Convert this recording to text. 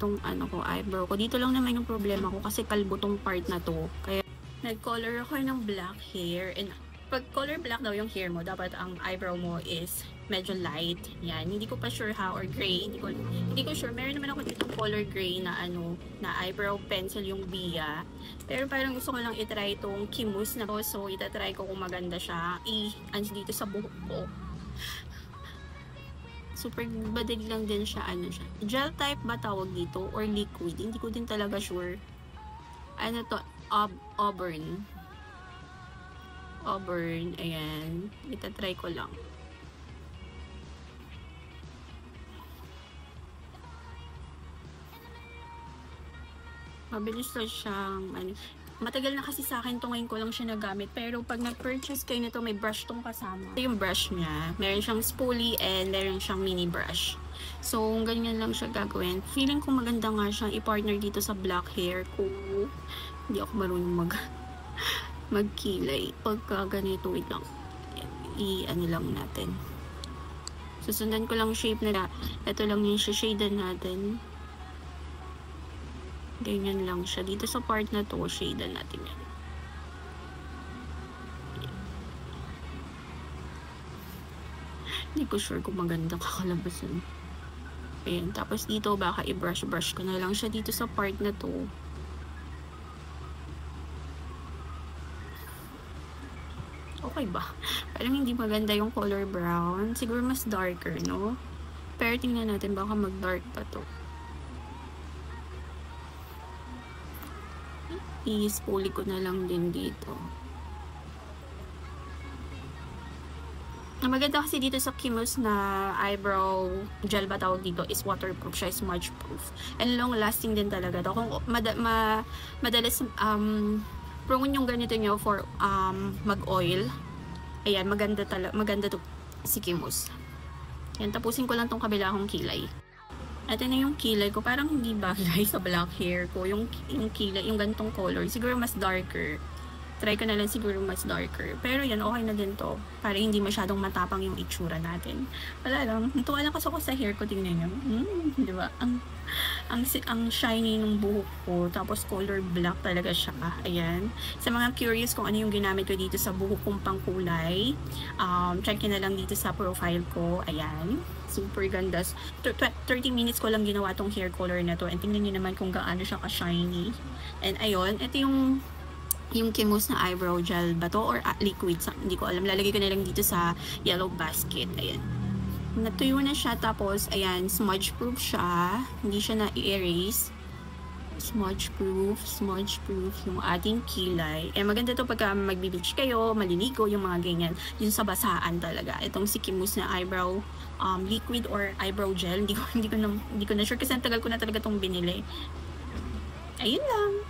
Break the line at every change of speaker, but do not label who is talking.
tong ano ko, eyebrow ko. Dito lang naman yung problema ko kasi kalbo tong part na to. Kaya nag-color ako ng black hair. And pag color black daw yung hair mo, dapat ang eyebrow mo is medyo light. Yan. Hindi ko pa sure how, or gray. Hindi ko sure. Meron naman ako dito color gray na ano, na eyebrow pencil yung Bia. Pero parang gusto ko lang itry itong Kimus na to. So, itatry ko kung maganda siya. Dito sa buhok ko. Super badali lang din siya, ano siya. Gel type ba tawag dito? Or liquid? Hindi ko din talaga sure. Ano to? Auburn. Auburn. Ayan. Itatry ko lang. Mabilis lang siyang, ano. Matagal na kasi sa akin to, ngayon ko lang siya nagamit. Pero pag nag-purchase kayo nito, may brush tong kasama. Ito yung brush niya. Meron siyang spoolie and meron siyang mini brush. So, ganyan lang siya gagawin. Feeling ko maganda nga siyang i-partner dito sa black hair ko. Hindi ako marunong magkilay. Pagka ganito, wait lang. I-ano lang natin. Susundan ko lang shape na. Ito lang yung shade natin. Ganyan lang siya. Dito sa part na to, shade natin yan. Hindi ko sure kung maganda kakalabasan. Ayan. Tapos dito, baka i-brush ko na lang siya dito sa part na to. Okay ba? Parang hindi maganda yung color brown. Siguro mas darker, no? Pero tingnan natin, baka mag-dark pa to. I-spoolie ko na lang din dito. Ang maganda kasi dito sa Kimus na eyebrow gel ba tawag dito is waterproof siya, smudge proof. And long lasting din talaga to. Kung madalas prone yung ganito nyo for mag-oil. Ayan, maganda to si Kimus. Yan, tapusin ko lang tong kabila akong kilay. Ito na yung kilay ko. Parang hindi bagay sa black hair ko. Yung kilay, yung gantong color. Siguro mas darker. Try ko na lang siguro mas darker. Pero yan, okay na din to. Para hindi masyadong matapang yung itsura natin. Wala lang. Natuwa lang kasi ako sa hair ko. Tingnan nyo. Diba? Ang shiny ng buhok ko. Tapos color black talaga siya. Ayan. Sa mga curious kung ano yung ginamit ko dito sa buhok kong pangkulay, check na lang dito sa profile ko. Ayan. Super ganda. 30 minutes ko lang ginawa tong hair color na to. And tingnan nyo naman kung gaano siya ka-shiny. And ayun. Ito yung Kimus na eyebrow gel ba to? Or liquid. Hindi ko alam. Lalagay ko na lang dito sa yellow basket. Ayan. Natuyo na siya. Tapos, ayan, smudge proof siya. Hindi siya na-erase. Smudge proof yung ating kilay. Eh, maganda to pagka magbe-beach kayo, maliligo, yung mga ganyan. Yung sa basaan talaga. Itong si Kimus na eyebrow liquid or eyebrow gel. Hindi ko na sure kasi ang tagal ko na talaga tong binili. Ayun lang.